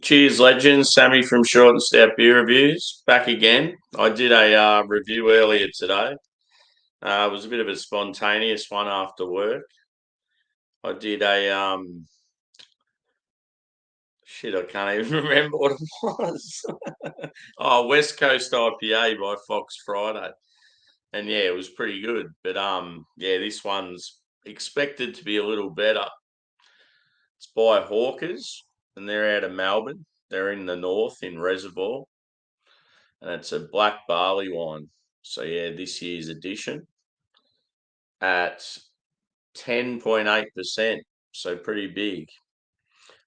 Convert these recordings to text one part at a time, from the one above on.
Cheers, legends. Sammy from Short and Stout Beer Reviews back again. I did a review earlier today. It was a bit of a spontaneous one after work. I did a I can't even remember what it was. Oh, West Coast IPA by Fox Friday, and yeah, it was pretty good. But yeah, this one's expected to be a little better. It's by Hawkers, and they're out of Melbourne. They're in the north in Reservoir. And it's a black barley wine. So yeah, this year's edition at 10.8%, so pretty big.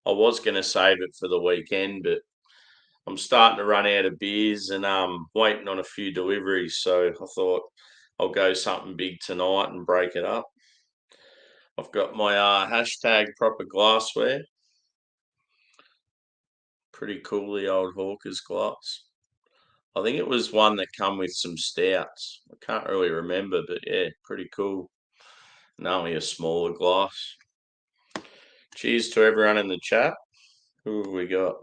I was going to save it for the weekend, but I'm starting to run out of beers and waiting on a few deliveries. So I thought I'll go something big tonight and break it up. I've got my hashtag proper glassware. Pretty cool, the old Hawker's glass. I think it was one that come with some stouts. I can't really remember, but yeah, pretty cool. And only a smaller glass. Cheers to everyone in the chat. Who have we got?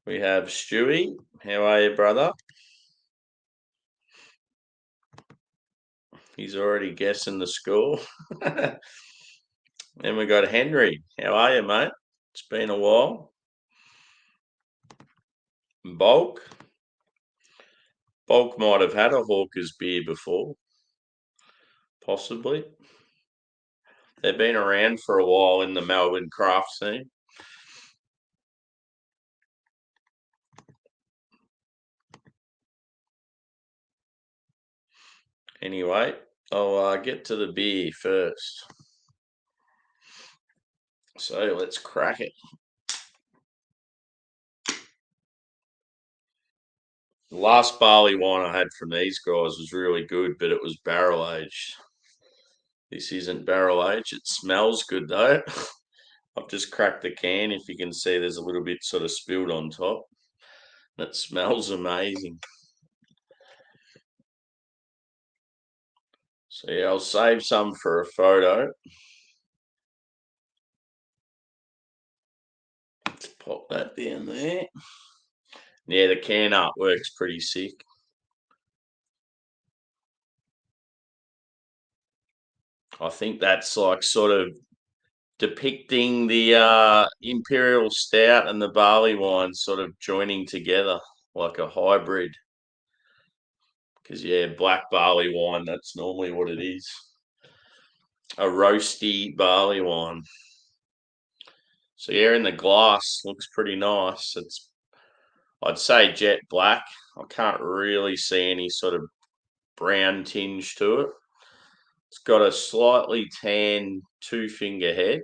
We have Stewie. How are you, brother? He's already guessing the score. Then we got Henry. How are you, mate? It's been a while. Bulk. Bulk might have had a Hawker's beer before. Possibly. They've been around for a while in the Melbourne craft scene. Anyway, I'll get to the beer first. So let's crack it. The last barley wine I had from these guys was really good, but it was barrel aged. This isn't barrel aged. It smells good though. I've just cracked the can. If you can see, there's a little bit sort of spilled on top. It smells amazing. So yeah, I'll save some for a photo. Let's pop that down there. Yeah, the can artwork's pretty sick. I think that's like sort of depicting the imperial stout and the barley wine sort of joining together like a hybrid. Because yeah, black barley wine, that's normally what it is. A roasty barley wine. So yeah, in the glass looks pretty nice. I'd say jet black. I can't really see any sort of brown tinge to it. It's got a slightly tan two-finger head.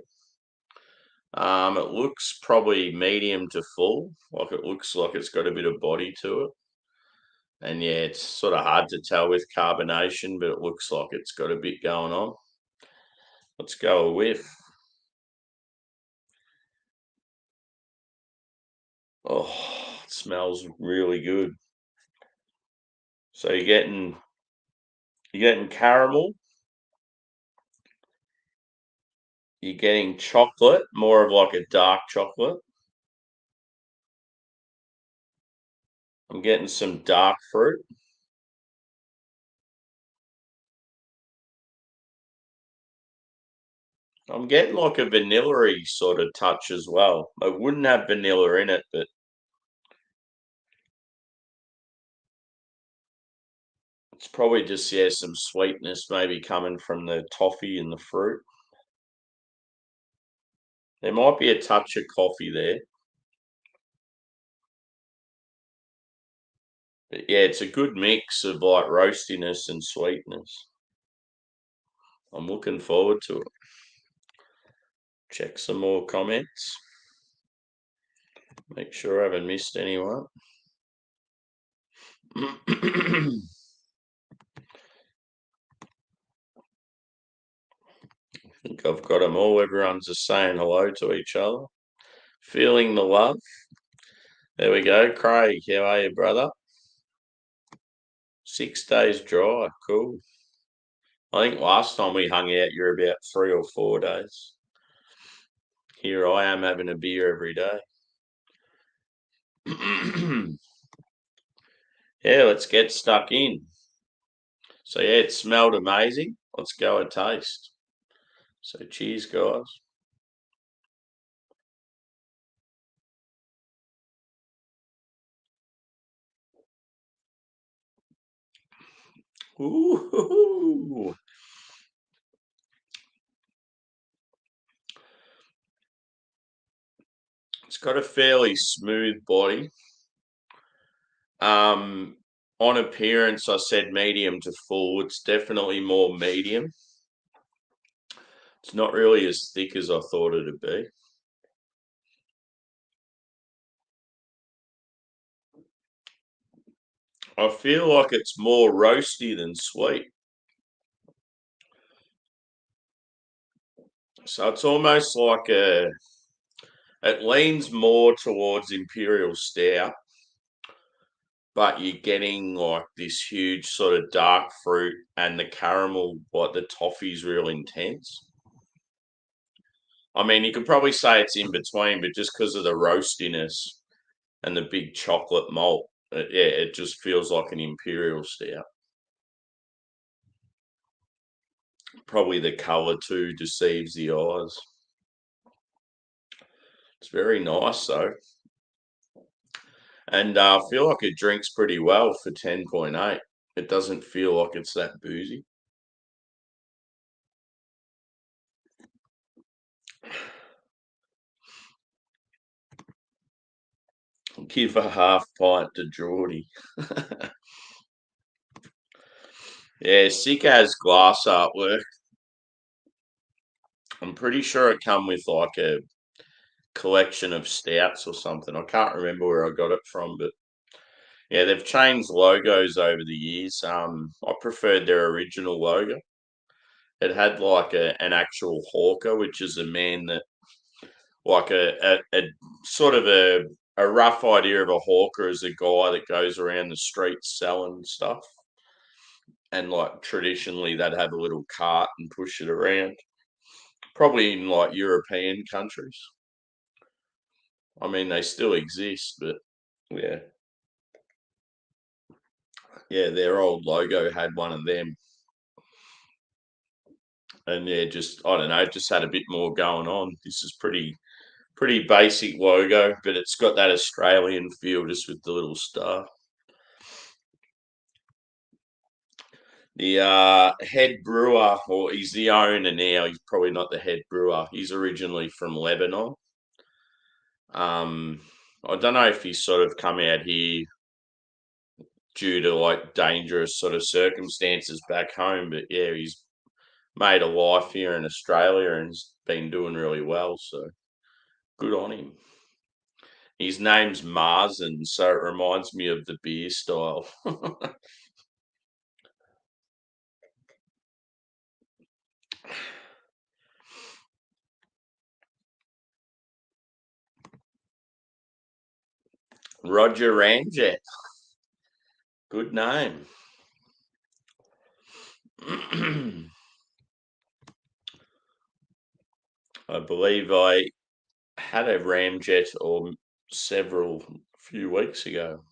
It looks probably medium to full. Like it looks like it's got a bit of body to it. And yeah, it's sort of hard to tell with carbonation, but it looks like it's got a bit going on. Let's go a whiff. Oh, it smells really good. So you're getting caramel. You're getting chocolate, more of like a dark chocolate. I'm getting some dark fruit. I'm getting like a vanilla-y sort of touch as well. I wouldn't have vanilla in it, but it's probably just, yeah, some sweetness maybe coming from the toffee and the fruit. There might be a touch of coffee there. But yeah, it's a good mix of like roastiness and sweetness. I'm looking forward to it. Check some more comments. Make sure I haven't missed anyone. I think I've got them all. Everyone's just saying hello to each other. Feeling the love. There we go. Craig, how are you, brother? 6 days dry. Cool. I think last time we hung out, you're about 3 or 4 days. Here I am having a beer every day. Yeah, let's get stuck in. So yeah, it smelled amazing. Let's go a taste. So cheers, guys. Ooh. It's got a fairly smooth body. Um, on appearance, I said medium to full. It's definitely more medium. It's not really as thick as I thought it'd be. I feel like it's more roasty than sweet. So it's almost like it leans more towards Imperial Stout, but you're getting like this huge sort of dark fruit and the caramel, like the toffee's real intense. I mean, you could probably say it's in between, but just because of the roastiness and the big chocolate malt, yeah, it just feels like an Imperial Stout. Probably the colour too deceives the eyes. It's very nice though. And I feel like it drinks pretty well for 10.8. It doesn't feel like it's that boozy. Give a half pint to Geordie. Yeah, sick as glass artwork. I'm pretty sure it come with like a collection of stouts or something. I can't remember where I got it from, but yeah, they've changed logos over the years. I preferred their original logo. It had like an actual hawker, which is a man that like a sort of a rough idea of a hawker is a guy that goes around the streets selling stuff. And like traditionally they'd have a little cart and push it around. Probably in like European countries. I mean they still exist, but yeah. Yeah, their old logo had one of them. And yeah, just I don't know, just had a bit more going on. This is pretty basic logo, but it's got that Australian feel just with the little star. The head brewer, or he's the owner now. He's probably not the head brewer. He's originally from Lebanon. Um, I don't know if he's sort of come out here due to like dangerous sort of circumstances back home, but yeah, he's made a life here in Australia and has been doing really well. So good on him. His name's Marzen, so it reminds me of the beer style. Roger Ramjet, good name. I believe I had a ramjet or several few weeks ago.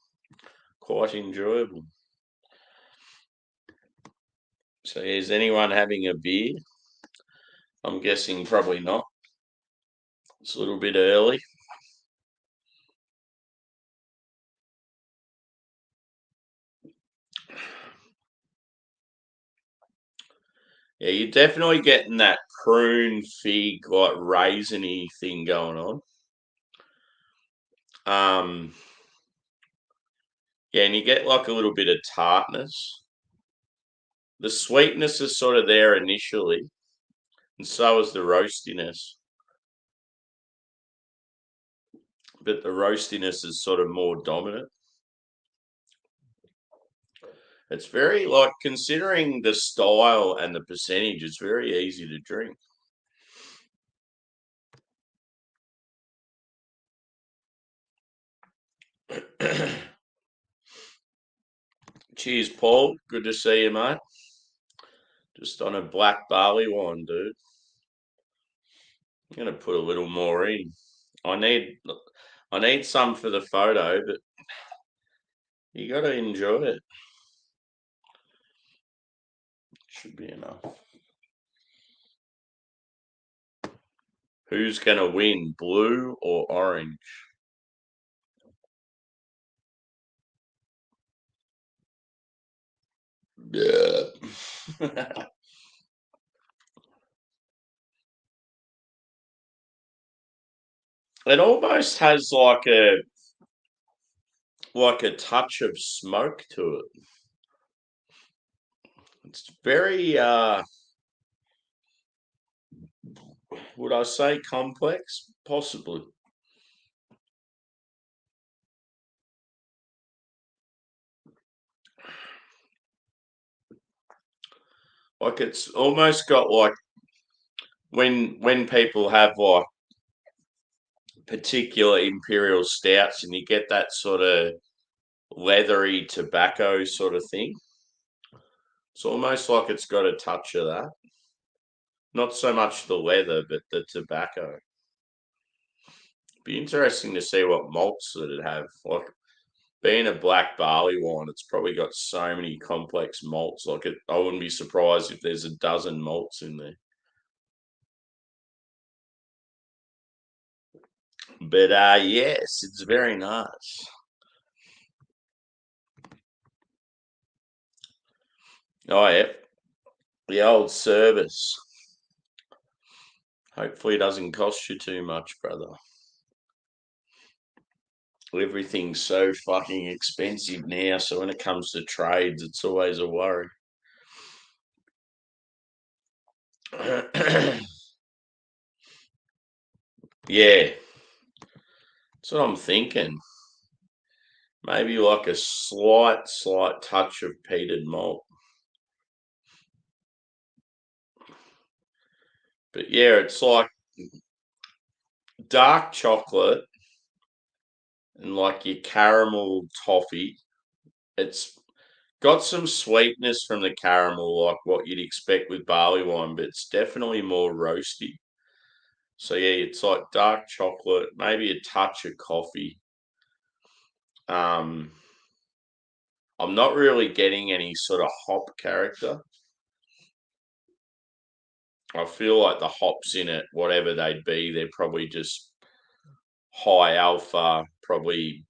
Quite enjoyable. So, is anyone having a beer? I'm guessing probably not. It's a little bit early. Yeah, you're definitely getting that prune fig, like raisiny thing going on. Um, yeah, and you get like a little bit of tartness. The sweetness is sort of there initially, and so is the roastiness. But the roastiness is sort of more dominant. It's very like considering the style and the percentage, it's very easy to drink. Cheers, Paul. Good to see you, mate. Just on a black barley wine, dude. I'm gonna put a little more in. I need I need some for the photo, but you got to enjoy it. Should be enough. Who's going to win, blue or orange? Yeah. It almost has like a touch of smoke to it. It's very would I say complex? Possibly. Like it's almost got like when people have like particular imperial stouts and you get that sort of leathery tobacco sort of thing. It's almost like it's got a touch of that. Not so much the leather, but the tobacco. Be interesting to see what malts that it have. Like being a black barley wine, it's probably got so many complex malts. Like it, I wouldn't be surprised if there's a dozen malts in there. But yes, it's very nice. Oh yeah, the old service. Hopefully, it doesn't cost you too much, brother. Everything's so fucking expensive now, so when it comes to trades, it's always a worry. Yeah, that's what I'm thinking. Maybe like a slight touch of peated malt. But yeah, it's like dark chocolate and like your caramel toffee. It's got some sweetness from the caramel, like what you'd expect with barley wine, but it's definitely more roasty. So yeah, it's like dark chocolate, maybe a touch of coffee. Um, I'm not really getting any sort of hop character. I feel like the hops in it, whatever they'd be, they're probably just high alpha, probably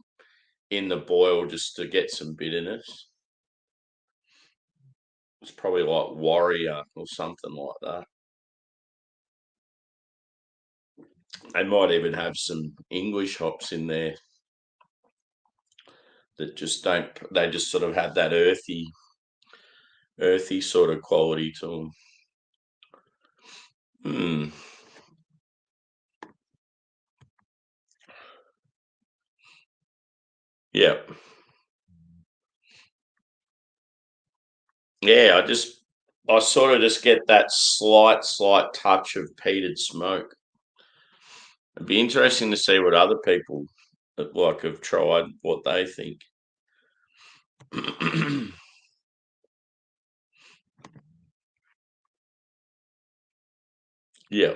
in the boil just to get some bitterness. It's probably like Warrior or something like that. They might even have some English hops in there that just don't. They just sort of have that earthy sort of quality to them. Hmm. Yeah. Yeah. I sort of just get that slight touch of peated smoke. It'd be interesting to see what other people like have tried, what they think. Yeah,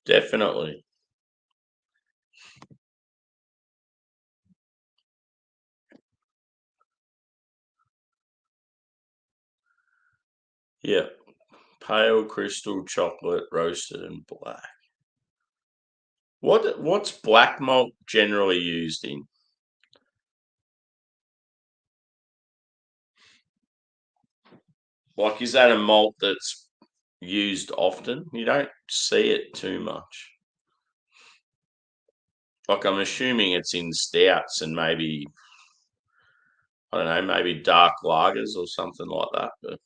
definitely. Yeah, pale crystal chocolate, roasted and black. What's black malt generally used in? Like, is that a malt that's used often? You don't see it too much. Like, I'm assuming it's in stouts and maybe I don't know, maybe dark lagers or something like that. But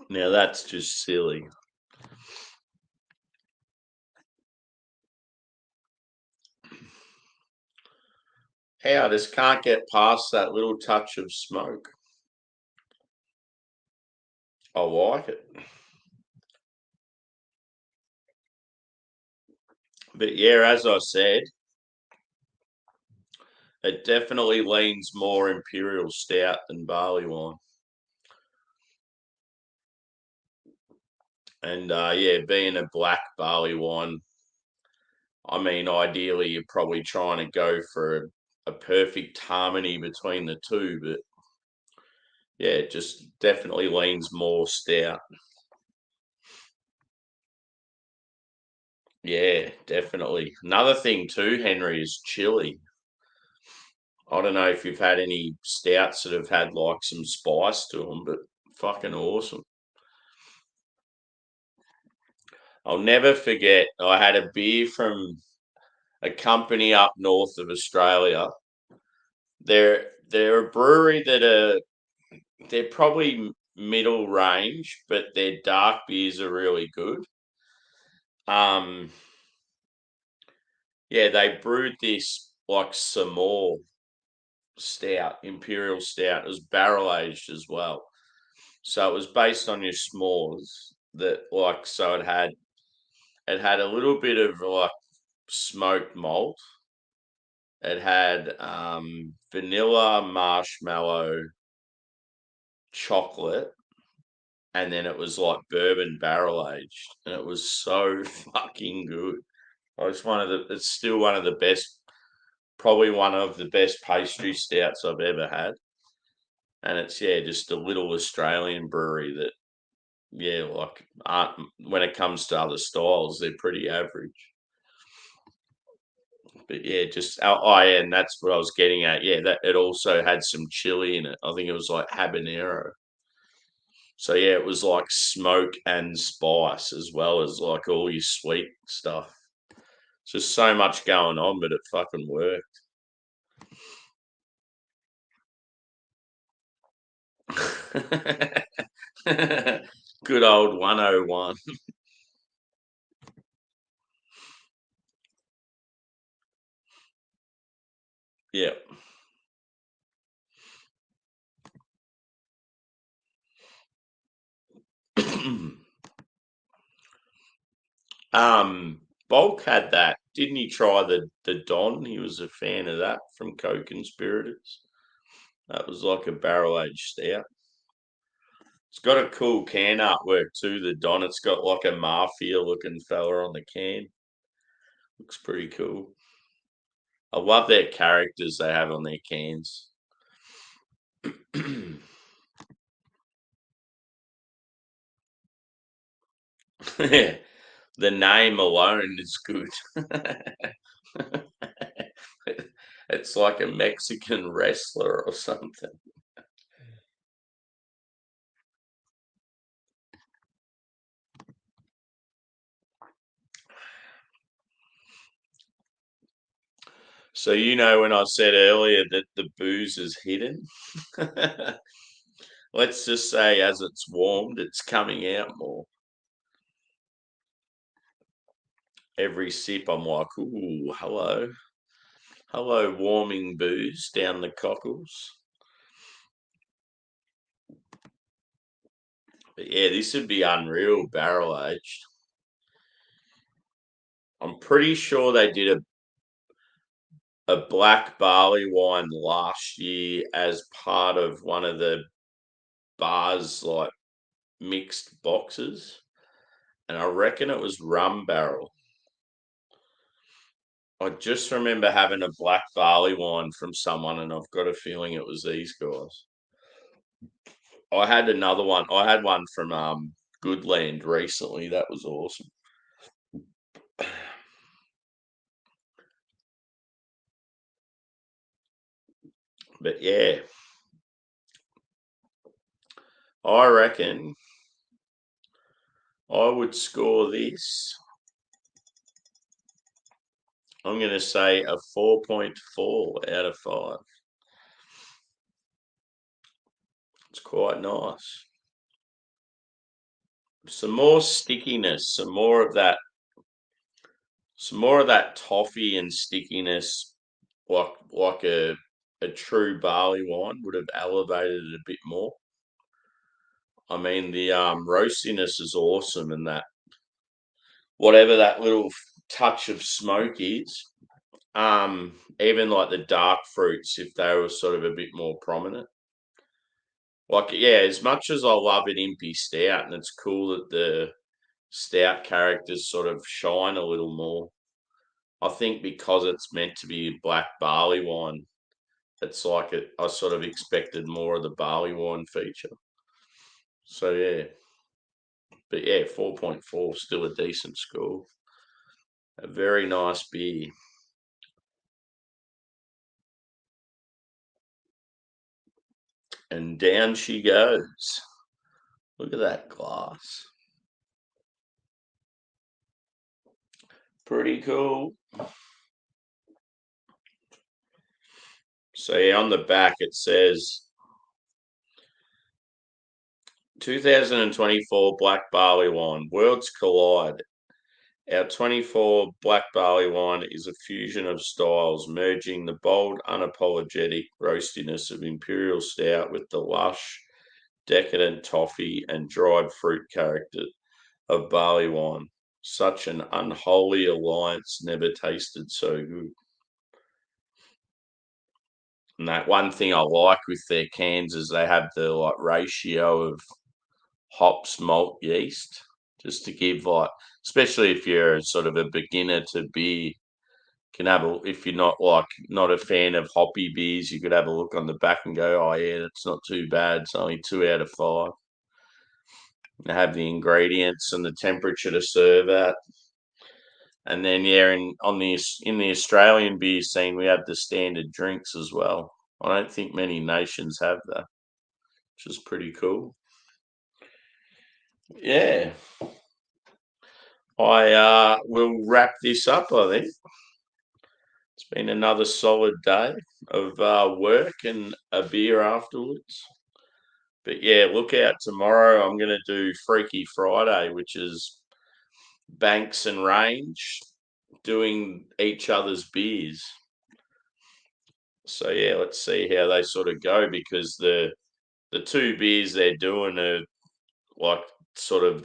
now that's just silly. How I just can't get past that little touch of smoke. I like it. But yeah, as I said, it definitely leans more imperial stout than barley wine. And yeah, being a black barley wine, I mean, ideally you're probably trying to go for a perfect harmony between the two, but yeah, it just definitely leans more stout. Yeah, definitely. Another thing too, Henry, is chili. I don't know if you've had any stouts that have had like some spice to them, but fucking awesome. I'll never forget, I had a beer from a company up north of Australia. They're a brewery that they're probably middle range, but their dark beers are really good. Um, yeah, they brewed this like Samoa stout, imperial stout. It was barrel aged as well, so it was based on your s'mores. That like so it had a little bit of like smoked malt. It had vanilla, marshmallow, chocolate, and then it was like bourbon barrel aged, and it was so fucking good. It's still one of the best, probably one of the best pastry stouts I've ever had. And it's yeah, just a little Australian brewery that yeah, like when it comes to other styles, they're pretty average. But yeah, just yeah, and that's what I was getting at. Yeah, that it also had some chili in it. I think it was like habanero. So yeah, it was like smoke and spice as well as like all your sweet stuff. Just so much going on, but it fucking worked. Good old 101. Yeah. Bulk had that. Didn't he try the Don? He was a fan of that from Co-Conspirators. That was like a barrel aged stout. It's got a cool can artwork too, the Don. It's got like a mafia looking fella on the can. Looks pretty cool. I love their characters they have on their cans. Yeah, the name alone is good. It's like a Mexican wrestler or something. So you know when I said earlier that the booze is hidden, let's just say as it's warmed, it's coming out more. Every sip, I'm like, ooh, hello, hello, warming booze down the cockles. But yeah, this would be unreal barrel aged. I'm pretty sure they did a black barley wine last year as part of one of the bars like mixed boxes, and I reckon it was rum barrel. I just remember having a black barley wine from someone, and I've got a feeling it was these guys. I had another one. I had one from Goodland recently. That was awesome. But yeah, I reckon I would score this. I'm going to say a 4.4 out of 5. It's quite nice. Some more stickiness, some more of that toffee and stickiness like a true barley wine would have elevated it a bit more. I mean, the roastiness is awesome, and that whatever that little touch of smoke is, even like the dark fruits, if they were sort of a bit more prominent. Like, yeah, as much as I love an impy stout, and it's cool that the stout characters sort of shine a little more. I think because it's meant to be black barley wine, it's like it. I sort of expected more of the barley wine feature. So yeah, but yeah, 4.4, still a decent score. A very nice beer. And down she goes. Look at that glass. Pretty cool. So yeah, on the back it says 2024 Black Barley Wine. Worlds collide. Our 24 Black Barley Wine is a fusion of styles, merging the bold, unapologetic roastiness of Imperial Stout with the lush, decadent toffee and dried fruit character of barley wine. Such an unholy alliance never tasted so good. And that one thing I like with their cans is they have the like ratio of hops, malt, yeast, just to give like, especially if you're sort of a beginner to beer, can have a, if you're not a fan of hoppy beers, you could have a look on the back and go, oh yeah, that's not too bad. It's only 2 out of 5. They have the ingredients and the temperature to serve at. And then yeah, in the Australian beer scene, we have the standard drinks as well. I don't think many nations have that, which is pretty cool. Yeah, I will wrap this up. I think it's been another solid day of work and a beer afterwards. But yeah, look out tomorrow. I'm going to do Freaky Friday, which is Banks and Range doing each other's beers. So yeah, let's see how they sort of go, because the two beers they're doing are like sort of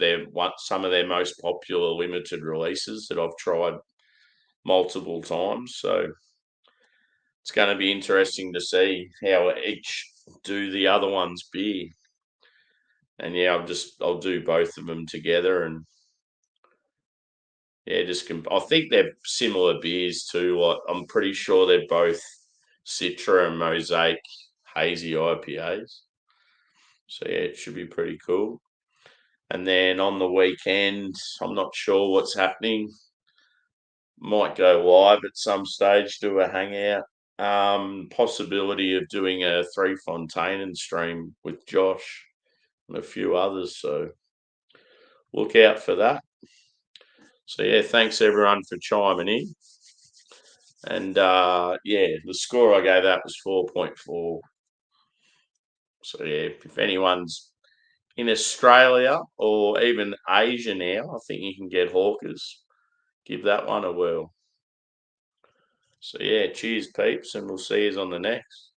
some of their most popular limited releases that I've tried multiple times. So it's going to be interesting to see how each do the other one's beer. And yeah, I'll do both of them together, and yeah, I think they're similar beers too. Like I'm pretty sure they're both Citra and Mosaic hazy IPAs. So yeah, it should be pretty cool. And then on the weekend, I'm not sure what's happening. Might go live at some stage, do a hangout. Possibility of doing a Three Fontaine stream with Josh and a few others. So look out for that. So yeah, thanks everyone for chiming in. And yeah, the score I gave that was 4.4. So yeah, if anyone's in Australia or even Asia now, I think you can get Hawkers. Give that one a whirl. So yeah, cheers, peeps, and we'll see you on the next.